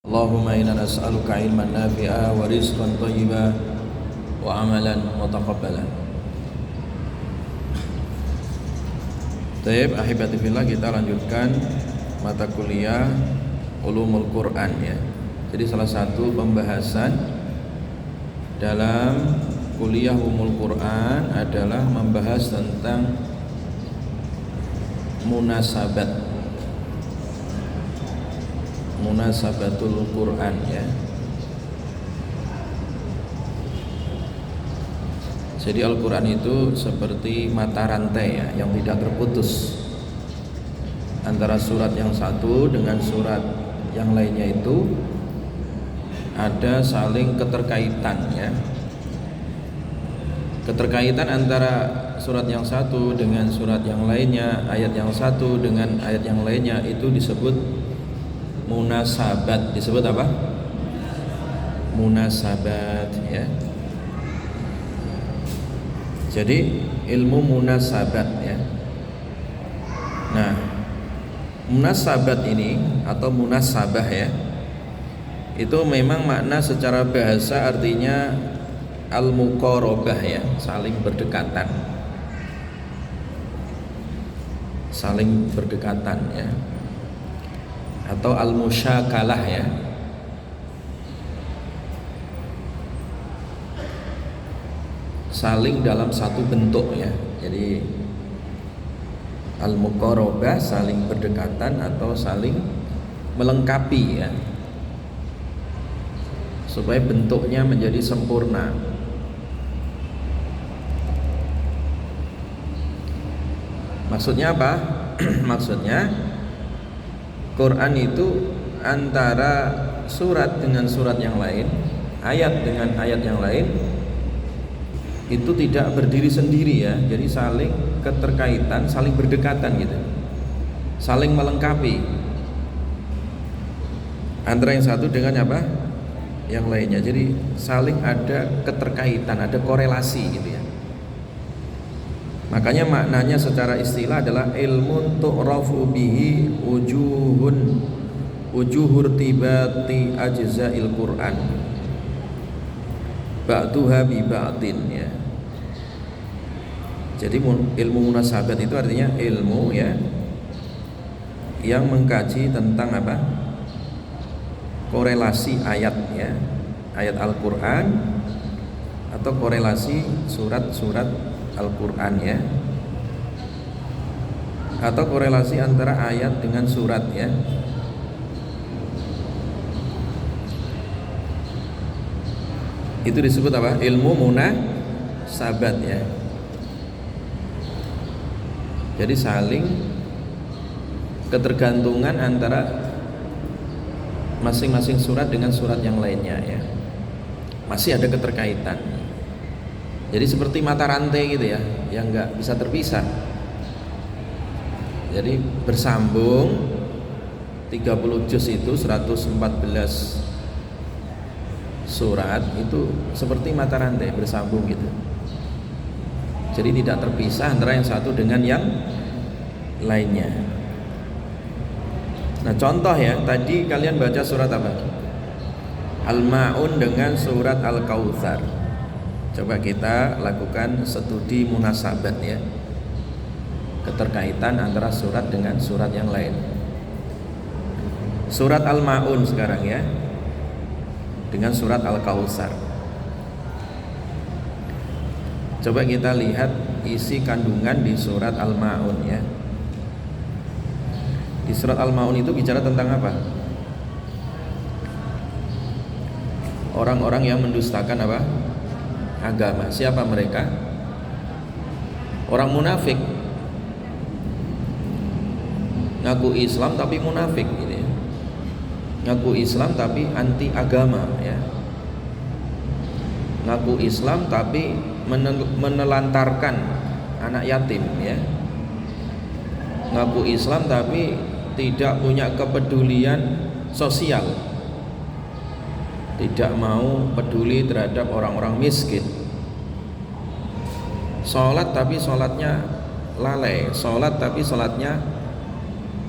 Allahumma inna nas'aluka ilman nafi'a wa rizqan thayyiba wa amalan mutaqabbalan. Baik, ahibati fillah, kita lanjutkan mata kuliah Ulumul Quran ya. Jadi salah satu pembahasan dalam kuliah Ulumul Quran adalah membahas tentang munasabatul Quran ya. Jadi Al-Quran itu seperti mata rantai ya, yang tidak terputus antara surat yang satu dengan surat yang lainnya. Itu ada saling keterkaitan ya. Keterkaitan antara surat yang satu dengan surat yang lainnya, ayat yang satu dengan ayat yang lainnya, itu disebut munasabat. Disebut apa? Munasabat ya. Jadi ilmu munasabat ya. Nah, munasabat ini atau munasabah ya, itu memang makna secara bahasa artinya al-muqarabah ya, saling berdekatan. Saling berdekatan ya. Atau al-musyakalah ya. Saling dalam satu bentuk ya. Jadi al-muqarabah saling berdekatan atau saling melengkapi ya, supaya bentuknya menjadi sempurna. Maksudnya apa? Maksudnya Quran itu antara surat dengan surat yang lain, ayat dengan ayat yang lain, itu tidak berdiri sendiri ya. Jadi saling keterkaitan, saling berdekatan gitu, saling melengkapi antara yang satu dengan apa? Yang lainnya. Jadi saling ada keterkaitan, ada korelasi gitu ya. Makanya maknanya secara istilah adalah ilmun tu'rafu bihi wujuhur tibati ajza'il Qur'an ba'duha bi ba'din ya. Jadi ilmu munasabat itu artinya ilmu ya yang mengkaji tentang apa? Korelasi ayat ya, ayat Al-Qur'an atau korelasi surat-surat Al-Quran ya, atau korelasi antara ayat dengan surat ya. Itu disebut apa? Ilmu munasabat ya. Jadi saling ketergantungan antara masing-masing surat dengan surat yang lainnya ya. Masih ada keterkaitan. Jadi seperti mata rantai gitu ya, yang nggak bisa terpisah. Jadi bersambung 30 juz itu 114 surat itu seperti mata rantai bersambung gitu. Jadi tidak terpisah antara yang satu dengan yang lainnya. Nah contoh ya, tadi kalian baca surat apa? Al-Ma'un dengan surat Al-Kautsar. Coba kita lakukan studi munasabat ya, keterkaitan antara surat dengan surat yang lain. Surat Al-Ma'un sekarang ya, dengan surat Al-Kautsar. Coba kita lihat isi kandungan di surat Al-Ma'un ya. Di surat Al-Ma'un itu bicara tentang apa? Orang-orang yang mendustakan apa? Agama. Siapa mereka? Orang munafik, ngaku Islam tapi munafik gitu ya. Ngaku Islam tapi anti agama ya. Ngaku Islam tapi menelantarkan anak yatim ya. Ngaku Islam tapi tidak punya kepedulian sosial, tidak mau peduli terhadap orang-orang miskin. Sholat tapi sholatnya lalai, sholat tapi sholatnya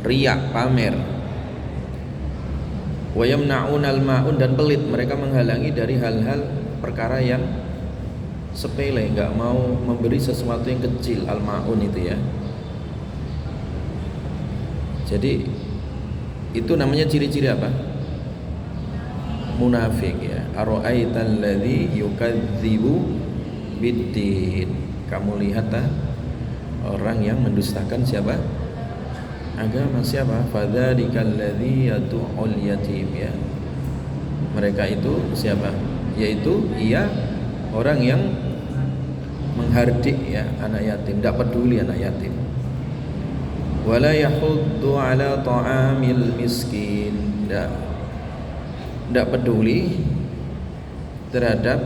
riak, pamer. Wa yamna'unal ma'un, dan pelit, mereka menghalangi dari hal-hal perkara yang sepele, nggak mau memberi sesuatu yang kecil. Al-ma'un itu ya. Jadi itu namanya ciri-ciri apa? Munafik ya. Ara'aital ladzi yukadzibu biddin. Kamu lihat orang yang mendustakan siapa? Agama. Siapa? Fadzalika alladzi yad'ul yatim ya. Mereka itu siapa? Yaitu orang yang menghardik ya anak yatim, tidak peduli anak yatim. Wala yahuddu ala ta'amil miskin, tidak peduli terhadap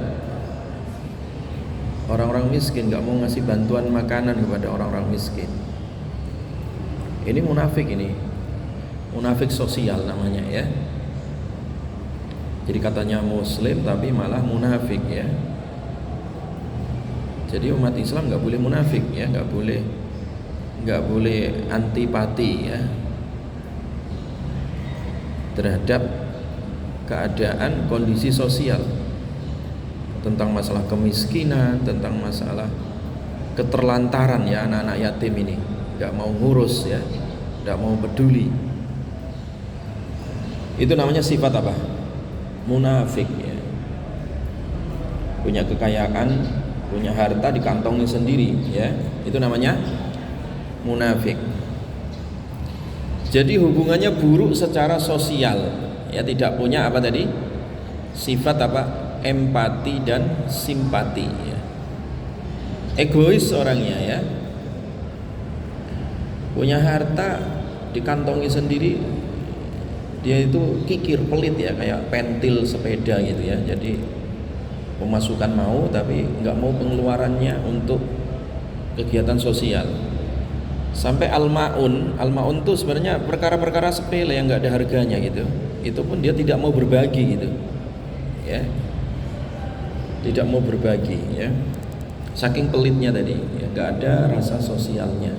orang-orang miskin, nggak mau ngasih bantuan makanan kepada orang-orang miskin. Ini munafik, ini munafik sosial namanya ya. Jadi katanya muslim tapi malah munafik ya. Jadi umat Islam nggak boleh munafik ya, nggak boleh antipati ya terhadap keadaan kondisi sosial, tentang masalah kemiskinan, tentang masalah keterlantaran ya anak-anak yatim ini, nggak mau ngurus ya, nggak mau peduli. Itu namanya sifat apa? Munafik ya. Punya kekayaan, punya harta di kantongnya sendiri ya, itu namanya munafik. Jadi hubungannya buruk secara sosial ya, tidak punya apa tadi? Sifat apa? Empati dan simpati ya. Egois orangnya ya. Punya harta di kantongnya sendiri, dia itu kikir, pelit ya, kayak pentil sepeda gitu ya. Jadi pemasukan mau tapi nggak mau pengeluarannya untuk kegiatan sosial. Sampai al-ma'un itu sebenarnya perkara-perkara sepele yang nggak ada harganya gitu. Itu pun dia tidak mau berbagi gitu ya, tidak mau berbagi ya, saking pelitnya tadi ya, nggak ada rasa sosialnya.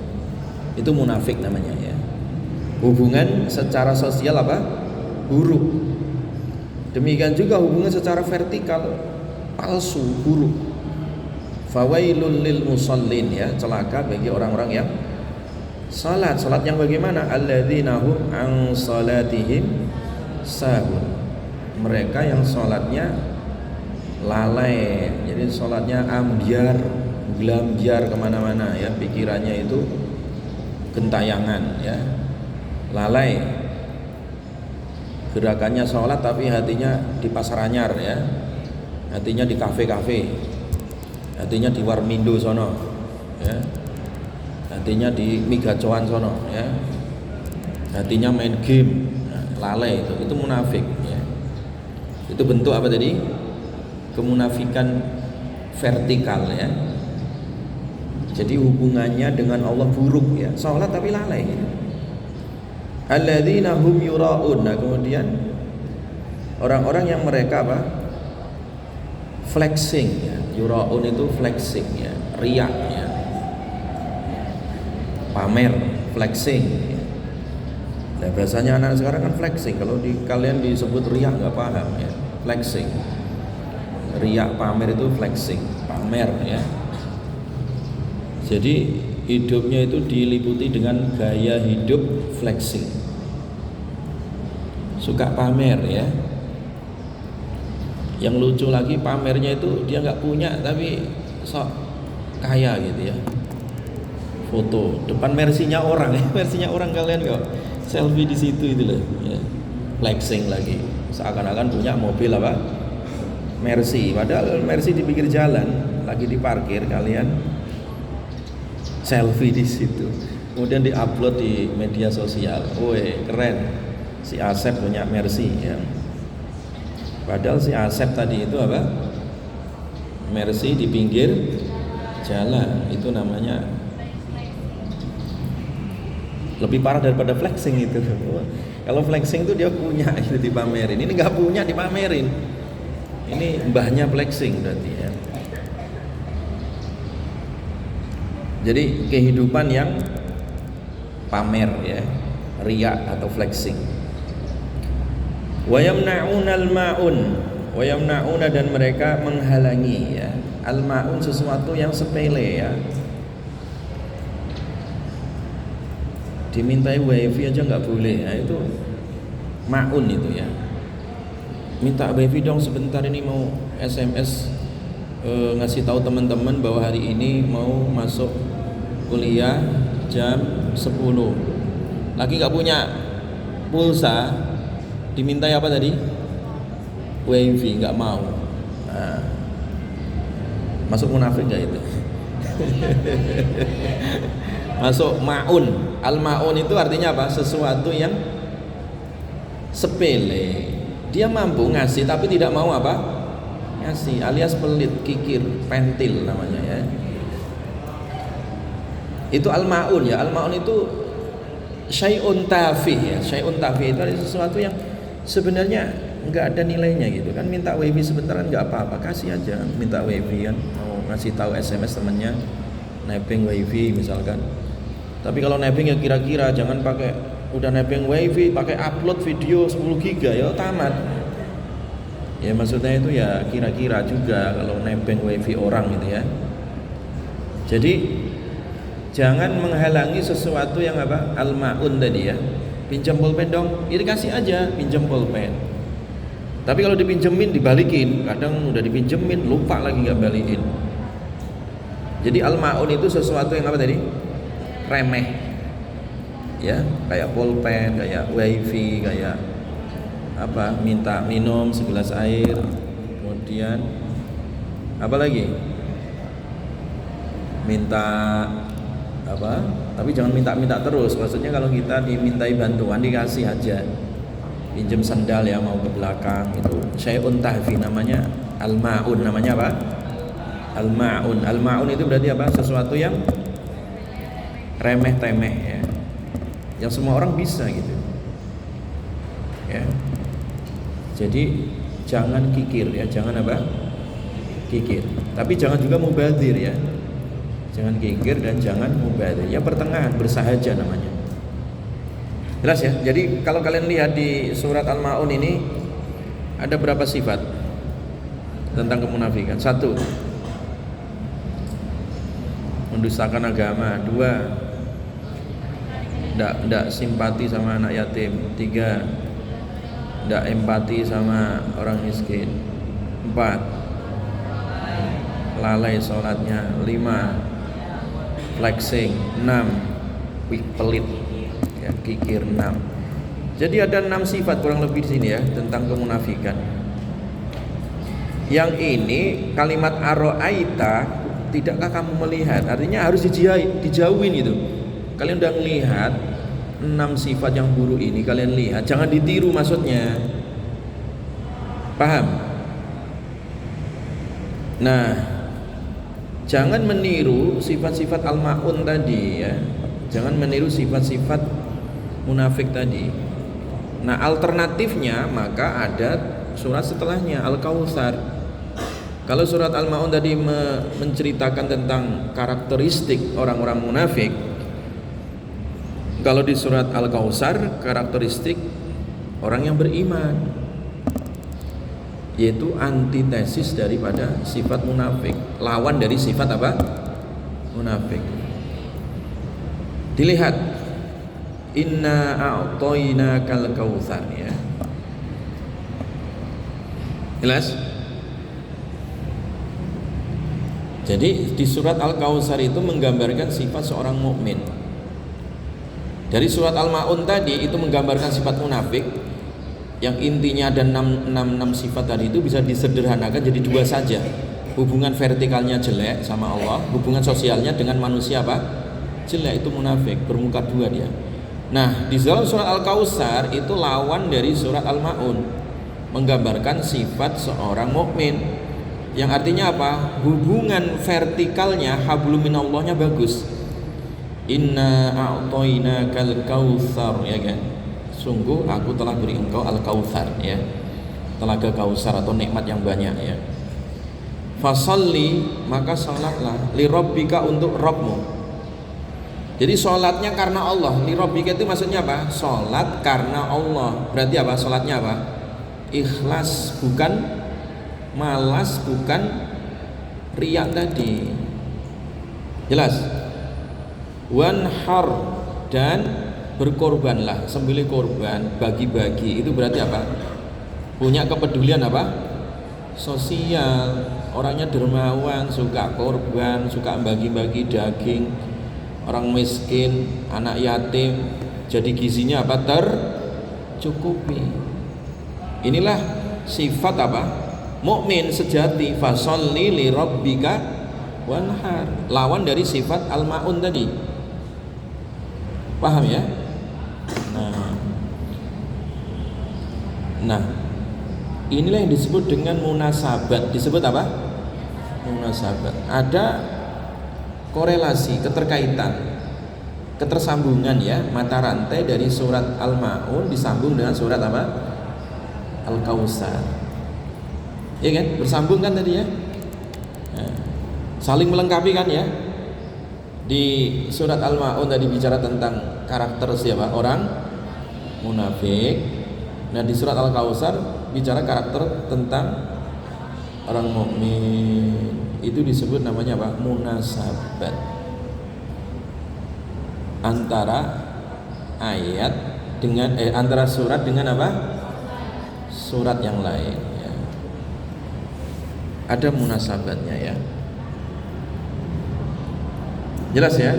Itu munafik namanya ya. Hubungan secara sosial apa? Buruk. Demikian juga hubungan secara vertikal palsu, buruk. Fawailul lil musallin ya, celaka bagi orang-orang yang salat yang bagaimana? Alladzina hum an salatihim sahun. Mereka yang salatnya lalai, jadi salatnya ambyar, gelambyar kemana-mana ya, pikirannya itu gentayangan ya, lalai. Gerakannya sholat tapi hatinya di pasar anyar ya, hatinya di kafe-kafe, hatinya di Warmindo sono ya, hatinya di Migacoan sono ya, hatinya main game. Nah, lalai itu munafik ya. Itu bentuk apa tadi? Kemunafikan vertikal ya. Jadi hubungannya dengan Allah buruk ya, sholat tapi lalai ya. Alladzina hum yura'un. Nah, kemudian orang-orang yang mereka apa? Flexing ya. Yura'un itu flexing ya, riak ya, pamer, flexing ya. Nah, biasanya anak sekarang kan flexing. Kalau kalian disebut riak nggak paham ya. Flexing, riak, pamer itu flexing, pamer ya. Jadi hidupnya itu diliputi dengan gaya hidup flexing, suka pamer ya. Yang lucu lagi, pamernya itu dia nggak punya tapi sok kaya gitu ya. Foto depan Mercy-nya orang ya, Mercy-nya orang, kalian kok selfie di situ itu loh ya. Flexing lagi, seakan-akan punya mobil apa? Mercy, padahal Mercy di pinggir jalan lagi diparkir, kalian selfie di situ, kemudian diupload di media sosial. Woi, keren, si Asep punya Mercy ya. Padahal si Asep tadi itu apa? Mercy di pinggir jalan. Itu namanya lebih parah daripada flexing itu. Kalau flexing itu dia punya, itu dipamerin. Ini nggak punya, dipamerin. Ini mbahnya flexing berarti ya. Jadi kehidupan yang pamer ya, riya atau flexing. Wa yamna'unal ma'un, wa yamna'una dan mereka menghalangi ya. Al-ma'un sesuatu yang sepele ya. Dimintai wifi aja nggak boleh. Nah, itu ma'un itu ya. Minta wifi dong sebentar, ini mau SMS ngasih tahu teman-teman bahwa hari ini mau masuk kuliah jam 10. Lagi nggak punya pulsa, dimintai apa tadi? Wifi, nggak mau. Nah, masuk munafik nggak itu? Masuk ma'un. Al-ma'un itu artinya apa? Sesuatu yang sepele. Dia mampu ngasih tapi tidak mau apa? Ngasih, alias pelit, kikir, pentil namanya ya. Itu al-ma'un ya. Al-ma'un itu syai'un tafih ya. Syai'un tafih itu adalah sesuatu yang sebenarnya nggak ada nilainya gitu kan. Minta wifi sebentar kan nggak apa-apa, kasih aja. Minta wifi kan, mau ngasih tahu SMS temennya nebeng wifi misalkan. Tapi kalau nebeng ya kira-kira, jangan pakai udah nebeng wifi pakai upload video 10 giga ya tamat. Ya maksudnya itu ya kira-kira juga kalau nebeng wifi orang gitu ya. Jadi jangan menghalangi sesuatu yang apa? Al-ma'un tadi ya. Pinjam pulpen dong, ya dikasih aja pinjam pulpen. Tapi kalau dipinjemin dibalikin, kadang udah dipinjemin lupa lagi nggak balikin. Jadi al-ma'un itu sesuatu yang apa tadi? Remeh. Ya, kayak pulpen, kayak wifi, kayak apa? Minta minum segelas air. Kemudian apa lagi? Minta apa? Tapi jangan minta-minta terus. Maksudnya kalau kita dimintai bantuan dikasih aja. Pinjam sandal ya mau ke belakang itu. Syai'un tahfi namanya al-ma'un, namanya apa? Al-ma'un. Al-ma'un itu berarti apa? Sesuatu yang remeh-temeh ya. Yang semua orang bisa gitu. Ya. Jadi jangan kikir ya, jangan apa? Kikir. Tapi jangan juga mubadzir ya. Jangan kikir dan jangan mubadzir. Ya pertengahan, bersahaja namanya. Jelas ya. Jadi kalau kalian lihat di surat Al-Ma'un ini ada berapa sifat tentang kemunafikan? 1, mendustakan agama. 2, tidak simpati sama anak yatim. 3, tidak empati sama orang miskin. 4, lalai sholatnya. 5, flexing. 6, pelit ya, kikir. 6. Jadi ada 6 sifat kurang lebih di sini ya tentang kemunafikan. Yang ini kalimat aro'aita, tidakkah kamu melihat? Artinya harus dijauhin itu. Kalian udah melihat 6 sifat yang buruk ini, kalian lihat, jangan ditiru maksudnya. Paham? Nah, jangan meniru sifat-sifat al-ma'un tadi ya. Jangan meniru sifat-sifat munafik tadi. Nah, alternatifnya maka ada surat setelahnya, Al-Kautsar. Kalau surat Al-Ma'un tadi menceritakan tentang karakteristik orang-orang munafik, kalau di surat Al-Kautsar karakteristik orang yang beriman, yaitu antitesis daripada sifat munafik, lawan dari sifat apa? Munafik. Dilihat, inna a'tainakal kautsar ya. Jelas? Jadi di surat Al-Kautsar itu menggambarkan sifat seorang mukmin. Dari surat Al-Ma'un tadi itu menggambarkan sifat munafik, yang intinya ada 6 sifat tadi itu bisa disederhanakan jadi 2 saja. Hubungan vertikalnya jelek sama Allah, hubungan sosialnya dengan manusia apa? Jelek, itu munafik, bermuka 2 dia. Nah, di dalam surat Al-Kautsar itu lawan dari surat Al-Ma'un, menggambarkan sifat seorang mukmin, yang artinya apa? Hubungan vertikalnya hablum minallahnya bagus. Inna a'tainakal kautsar ya kan. Sungguh aku telah beri engkau al-kautsar ya. Telaga Kautsar atau nikmat yang banyak ya. Fasalli, maka salatlah, li rabbika, untuk Rabbmu. Jadi salatnya karena Allah. Li rabbika itu maksudnya apa? Salat karena Allah. Berarti apa? Salatnya apa? ikhlas, bukan malas, bukan riak tadi. Jelas? Wanhar, dan berkorbanlah, sembelih korban, bagi-bagi. Itu berarti apa? Punya kepedulian apa? Sosial. Orangnya dermawan, suka korban, suka bagi-bagi daging orang miskin, anak yatim, jadi gizinya apa? Tercukupi. Inilah sifat apa? Mukmin sejati. Fasholli li rabbika wanhar. Lawan dari sifat al-maun tadi. Paham ya? Nah, inilah yang disebut dengan munasabat. Disebut apa? Munasabat. Ada korelasi, keterkaitan, ketersambungan ya, mata rantai dari surat Al-Maun disambung dengan surat apa? Al-Kautsar. Iya kan? Bersambung kan tadi ya? Nah, saling melengkapi kan ya? Di surat Al-Maun tadi bicara tentang karakter siapa? Orang munafik. Nah, di surat Al-Kautsar bicara karakter tentang orang mukmin. Itu disebut namanya apa? Munasabat. Antara ayat dengan antara surat dengan apa? Surat yang lain ya. Ada munasabatnya ya. Jelas ya?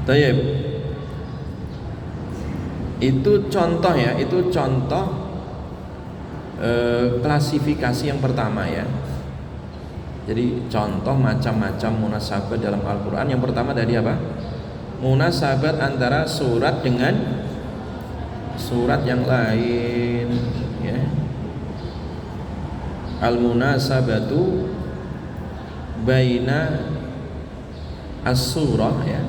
Tayyib. Itu contoh ya, itu contoh klasifikasi yang pertama ya. Jadi contoh macam-macam munasabat dalam Al-Quran. Yang pertama tadi apa? Munasabat antara surat dengan surat yang lain ya. Al-munasabatu baina as-surah ya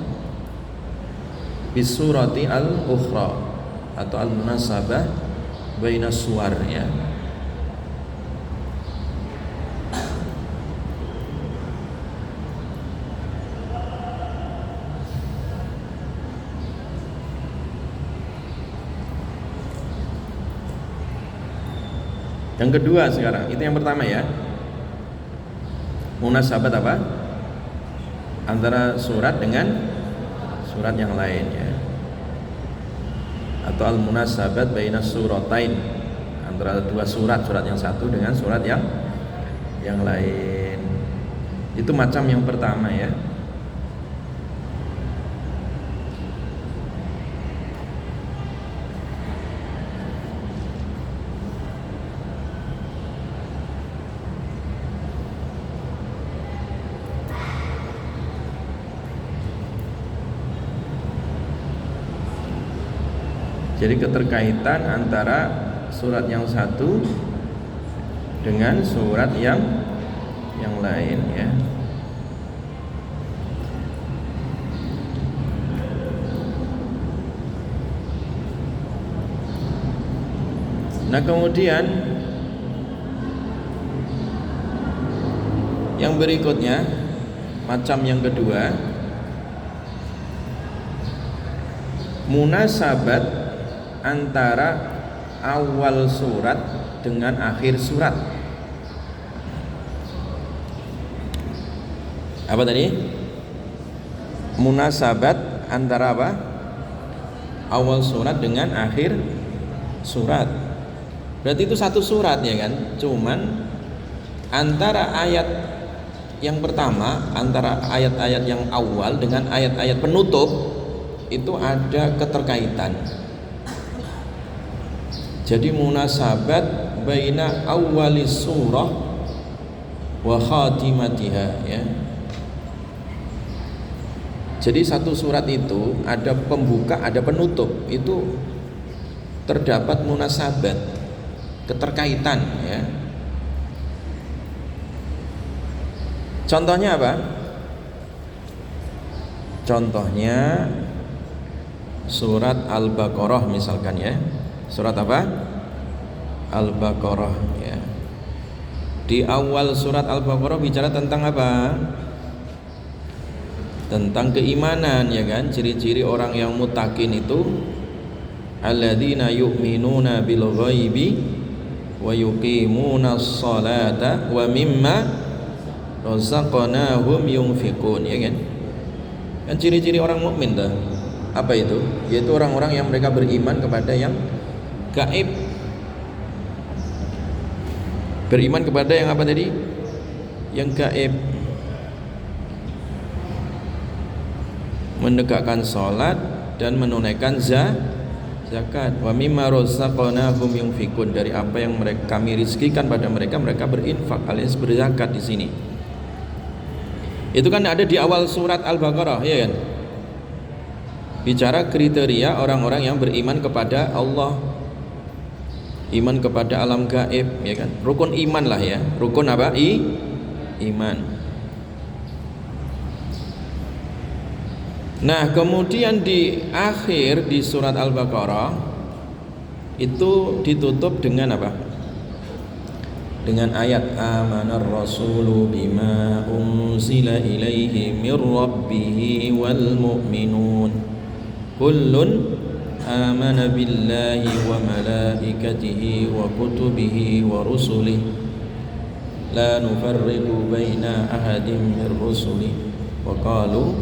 bisurati al-ukhra, atau al-munasabah baina suwar ya. Yang kedua sekarang, itu yang pertama ya. Munasabat apa? Antara surat dengan surat yang lain ya. Atau al-munasabat baina suratain, antara dua surat, surat yang satu dengan surat yang lain. Itu macam yang pertama ya. Jadi keterkaitan antara surat yang satu dengan surat yang lain ya. Nah, kemudian yang berikutnya, macam yang kedua, munasabat antara awal surat dengan akhir surat. Apa tadi? Munasabat antara apa? Awal surat dengan akhir surat. Berarti itu satu surat ya kan? Cuman antara ayat yang pertama, antara ayat-ayat yang awal dengan ayat-ayat penutup itu ada keterkaitan. Jadi munasabat baina awwalis surah wa khatimatiha ya. Jadi satu surat itu ada pembuka, ada penutup. Itu terdapat munasabat, keterkaitan ya. Contohnya apa? Contohnya surat Al-Baqarah misalkan ya. Surat apa? Al-Baqarah ya. Di awal surat Al-Baqarah bicara tentang apa? Tentang keimanan ya kan. Ciri-ciri orang yang muttaqin itu alladzina yu'minuna bil ghaibi wa yuqimuna sholata wa mimma razaqnahum yunfiqun, ya kan? Kan ciri-ciri orang mukmin dah. Apa itu? Yaitu orang-orang yang mereka beriman kepada yang gaib. Beriman kepada yang apa tadi? Yang gaib. Menegakkan salat dan menunaikan zakat. Wa mimma razaqnahum yunfiqun, dari apa yang kami rizkikan pada mereka, mereka berinfak alias berzakat di sini. Itu kan ada di awal surat Al-Baqarah, ya kan? Bicara kriteria orang-orang yang beriman kepada Allah, iman kepada alam gaib, ya kan? Rukun iman lah ya. Rukun apa? Iman. Nah, kemudian di akhir di surat Al-Baqarah itu ditutup dengan apa? Dengan ayat amanar rasulu bima unzila ilaihi mir rabbih wal mu'minun kullun amana billahi wa malaikatihi wa kutubihi wa rusulihi la nufarriqu baina ahadin mir rusuli wa qalu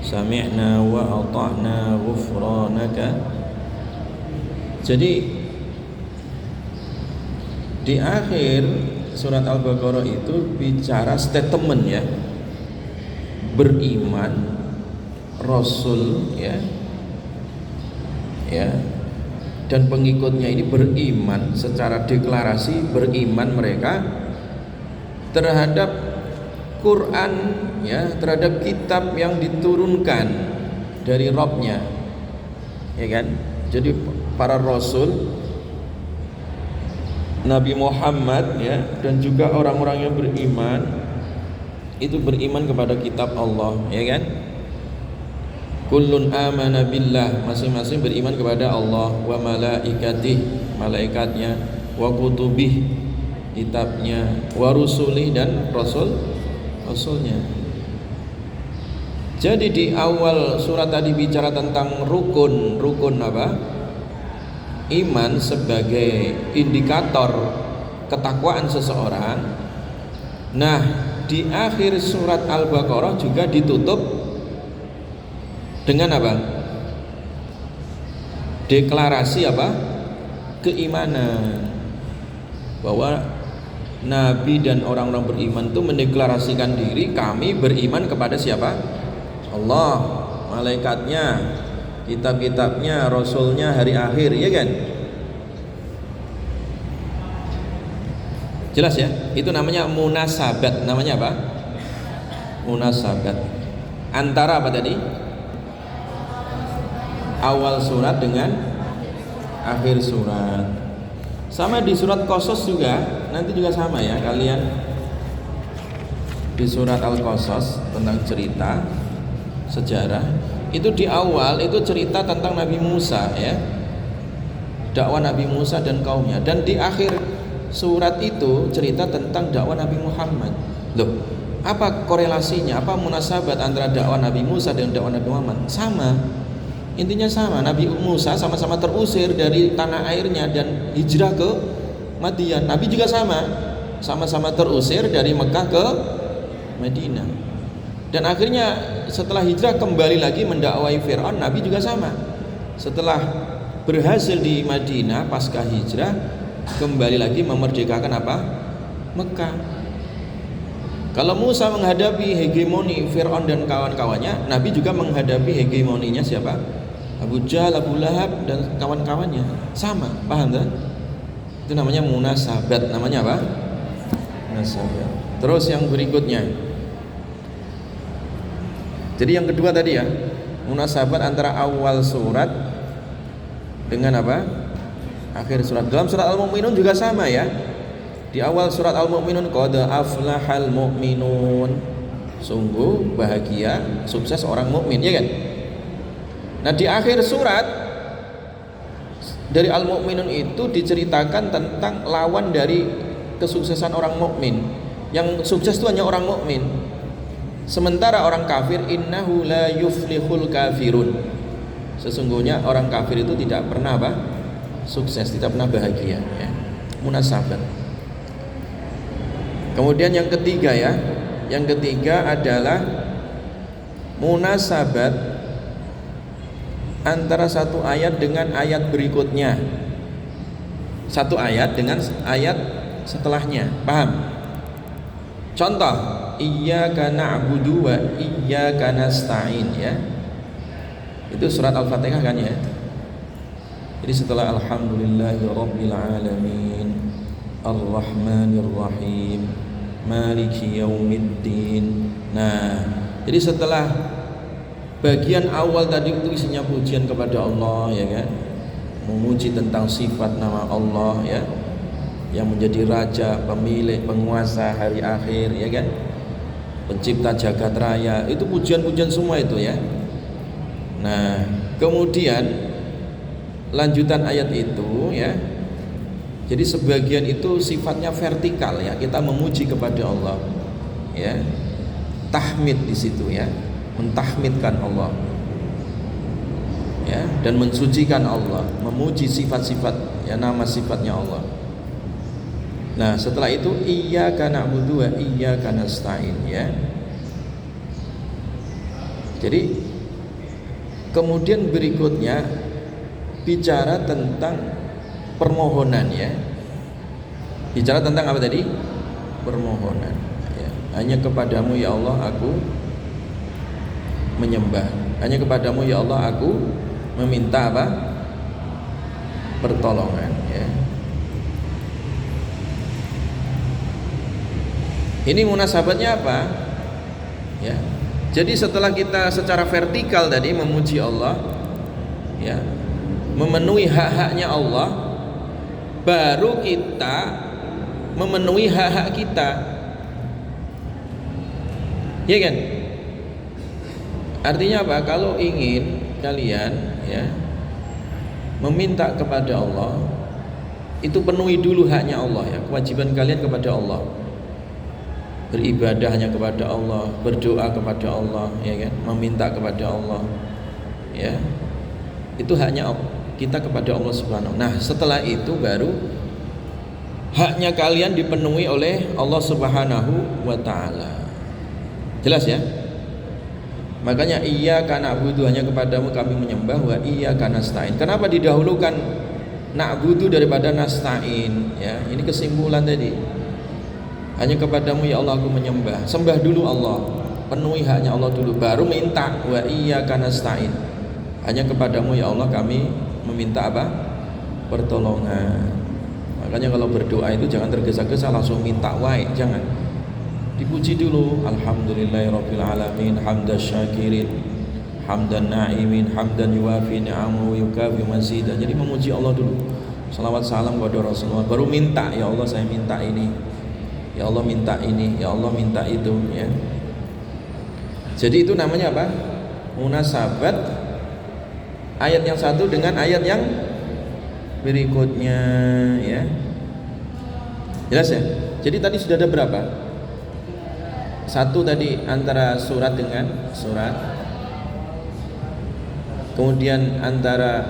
sami'na wa ata'na ghufranaka. Jadi di akhir surat Al-Baqarah itu bicara statement, ya, beriman Rasul, ya dan pengikutnya ini beriman secara deklarasi, beriman mereka terhadap Quran, ya, terhadap kitab yang diturunkan dari Rabb-nya, ya kan? Jadi para rasul, Nabi Muhammad, ya, dan juga orang-orang yang beriman itu beriman kepada kitab Allah, ya kan? Kullun amana billah, masing-masing beriman kepada Allah, wa malaikatih, malaikatnya, wa kutubih, kitabnya, wa rusulih, dan rasulnya. Jadi di awal surat tadi bicara tentang rukun apa? Iman sebagai indikator ketakwaan seseorang. Nah, di akhir surat Al-Baqarah juga ditutup dengan apa? Deklarasi apa? Keimanan. Bahwa Nabi dan orang-orang beriman itu mendeklarasikan diri, kami beriman kepada siapa? Allah, malaikatnya, kitab-kitabnya, rasulnya, hari akhir, ya kan? Jelas ya? Itu namanya munasabat. Namanya apa? Munasabat. Antara apa tadi? Awal surat dengan akhir surat. Sama di surat Qasas juga, nanti juga sama ya kalian. Di surat Al-Qasas tentang cerita sejarah, itu di awal itu cerita tentang Nabi Musa, ya, dakwah Nabi Musa dan kaumnya, dan di akhir surat itu cerita tentang dakwah Nabi Muhammad. Loh, apa korelasinya, apa munasabat antara dakwah Nabi Musa dan dakwah Nabi Muhammad? Sama, intinya sama. Nabi Musa sama-sama terusir dari tanah airnya dan hijrah ke Madian. Nabi juga sama-sama terusir dari Mekah ke Madinah. Dan akhirnya setelah hijrah kembali lagi mendakwai Fir'aun. Nabi juga sama, setelah berhasil di Madinah pasca hijrah kembali lagi memerdekakan apa? Mekah. Kalau Musa menghadapi hegemoni Fir'aun dan kawan-kawannya, Nabi juga menghadapi hegemoninya siapa? Abu Jahal, Abu Lahab dan kawan-kawannya. Sama, paham tak? Itu namanya munasabat. Namanya apa? Munasabat. Terus yang berikutnya, jadi yang kedua tadi ya, munasabat antara awal surat dengan apa? Akhir surat. Dalam surat Al-Mu'minun juga sama ya. Di awal surat Al-Mu'minun, qad aflahal mu'minun, sungguh bahagia, sukses orang mukmin, ya kan? Nah, di akhir surat dari Al-Mu'minun itu diceritakan tentang lawan dari kesuksesan orang mukmin. Yang sukses itu hanya orang mukmin. Sementara orang kafir, innahu la yuflihul kafirun, Sesungguhnya orang kafir itu tidak pernah apa? Sukses, tidak pernah bahagia ya. Munasabat. Kemudian yang ketiga ya, yang ketiga adalah munasabat antara satu ayat dengan ayat berikutnya, satu ayat dengan ayat setelahnya. Paham? Contoh, iyyaka na'budu wa iyyaka nasta'in ya. Itu surat Al-Fatihah kan ya. Jadi setelah alhamdulillahirabbil alamin arrahmanir rahim maliki yaumiddin. Nah, jadi setelah bagian awal tadi itu isinya pujian kepada Allah ya kan, memuji tentang sifat nama Allah ya, yang menjadi raja, pemilik, penguasa hari akhir ya kan, pencipta jagat raya, itu pujian-pujian semua itu ya. Nah, kemudian lanjutan ayat itu ya, jadi sebagian itu sifatnya vertikal ya, kita memuji kepada Allah ya, tahmid di situ ya, mentahmidkan Allah ya, dan mensucikan Allah, memuji sifat-sifat ya, nama sifatnya Allah. Nah setelah itu iyyaka na'budu wa iyyaka nasta'in ya. Jadi kemudian berikutnya bicara tentang permohonan ya. Bicara tentang apa tadi? Permohonan ya. Hanya kepadamu ya Allah aku menyembah, hanya kepadamu ya Allah aku meminta apa? Pertolongan ya. Ini munasabatnya apa? Ya. Jadi setelah kita secara vertikal tadi memuji Allah ya, memenuhi hak-haknya Allah, baru kita memenuhi hak-hak kita. Ya kan? Artinya apa? Kalau ingin kalian ya meminta kepada Allah, itu penuhi dulu haknya Allah ya, kewajiban kalian kepada Allah. Beribadah hanya kepada Allah, berdoa kepada Allah ya kan, meminta kepada Allah ya. Itu haknya kita kepada Allah Subhanahu. Nah, setelah itu baru haknya kalian dipenuhi oleh Allah Subhanahu wa taala. Jelas ya? Makanya iyyaka na'budu, hanya kepadamu kami menyembah, wa iyyaka nasta'in. Kenapa didahulukan na'budu daripada nasta'in ya? Ini kesimpulan tadi. Hanya kepadamu ya Allah aku menyembah. Sembah dulu Allah, penuhi haknya Allah dulu, baru minta wa iyyaka nasta'in. Hanya kepadamu ya Allah kami meminta apa? Pertolongan. Makanya kalau berdoa itu jangan tergesa-gesa langsung minta wae, jangan. Dipuji dulu, alhamdulillahirabbil alamin hamdan syakirin hamdan na'imin hamdan yuwafi ni'amahu wa yukafi mazidah. Jadi memuji Allah dulu, salawat salam kepada Rasulullah, baru minta ya Allah saya minta ini, ya Allah minta ini, ya Allah minta itu ya. Jadi itu namanya apa? Munasabat ayat yang satu dengan ayat yang berikutnya ya. Jelas ya? Jadi tadi sudah ada berapa? Satu tadi antara surat dengan surat. Kemudian antara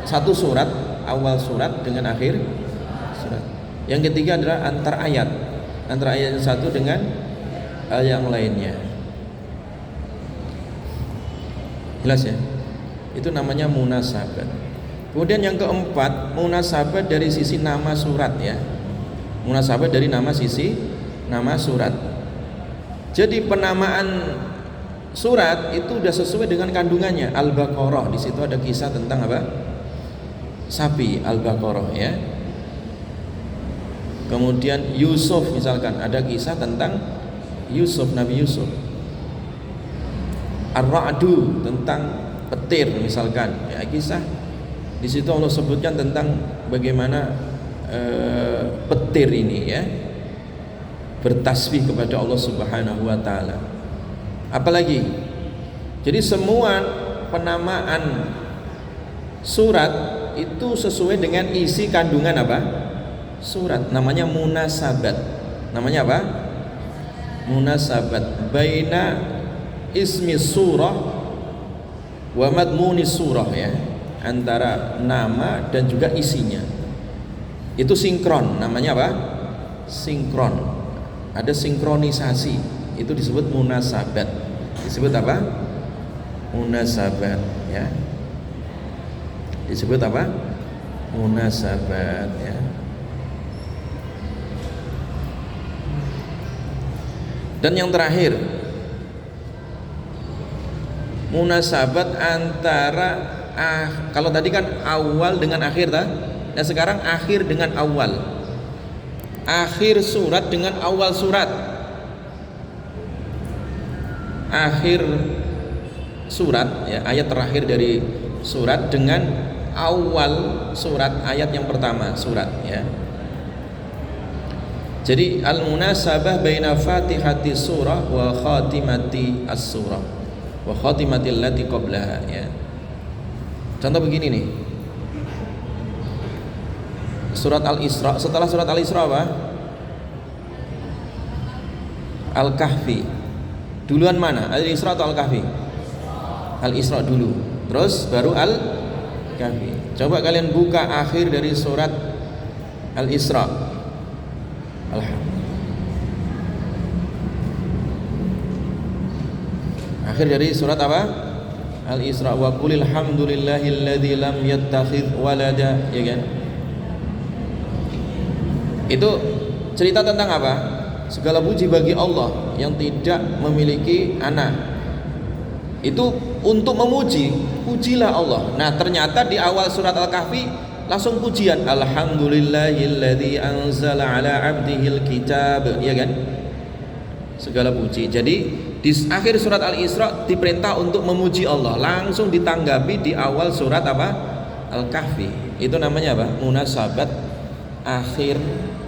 satu surat, awal surat dengan akhir surat. Yang ketiga adalah antar ayat, antara ayat yang satu dengan ayat yang lainnya. Jelas ya? Itu namanya munasabat. Kemudian yang keempat, munasabat dari sisi nama surat ya. Munasabat dari sisi nama surat. Jadi penamaan surat itu sudah sesuai dengan kandungannya. Al-Baqarah, di situ ada kisah tentang apa? Sapi, Al-Baqarah ya. Kemudian Yusuf misalkan, ada kisah tentang Yusuf, Nabi Yusuf. Ar-Ra'du, tentang petir misalkan ya, kisah di situ Allah sebutkan tentang bagaimana petir ini ya bertasbih kepada Allah Subhanahu wa taala. Apalagi, jadi semua penamaan surat itu sesuai dengan isi kandungan apa? Surat. Namanya munasabat. Namanya apa? Munasabat baina ismi surah wa madmunis surah ya, antara nama dan juga isinya. Itu sinkron, namanya apa? Sinkron. Ada sinkronisasi, itu disebut munasabat. Disebut apa? Munasabat ya. Disebut apa? Munasabat ya. Dan yang terakhir, munasabat antara kalau tadi kan awal dengan akhir ta? Nah sekarang akhir dengan awal. Akhir surat dengan awal surat. Akhir surat ya, ayat terakhir dari surat dengan awal surat ayat yang pertama surat ya. Jadi al-munasabah baina fatihati surah wa khatimati as-surah wa khatimatil lati qablaha ya. Contoh begini nih. Surat Al-Isra, setelah surat Al-Isra apa? Al-Kahfi. Duluan mana? Al-Isra atau Al-Kahfi? Al-Isra dulu. Terus baru Al-Kahfi. Coba kalian buka akhir dari surat Al-Isra. Akhir dari surat apa? Al-Isra. Wa qulil hamdulillahilladzi lam yattakhidz walada, ya kan? Itu cerita tentang apa? Segala puji bagi Allah yang tidak memiliki anak. Itu untuk memuji, pujilah Allah. Nah, ternyata di awal surat Al-Kahfi langsung pujian, alhamdulillahilladzi anzala ala abdihil kitab, ya kan? Segala puji. Jadi di akhir surat Al-Isra diperintah untuk memuji Allah, langsung ditanggapi di awal surat apa? Al-Kahfi. Itu namanya apa? Munasabat akhir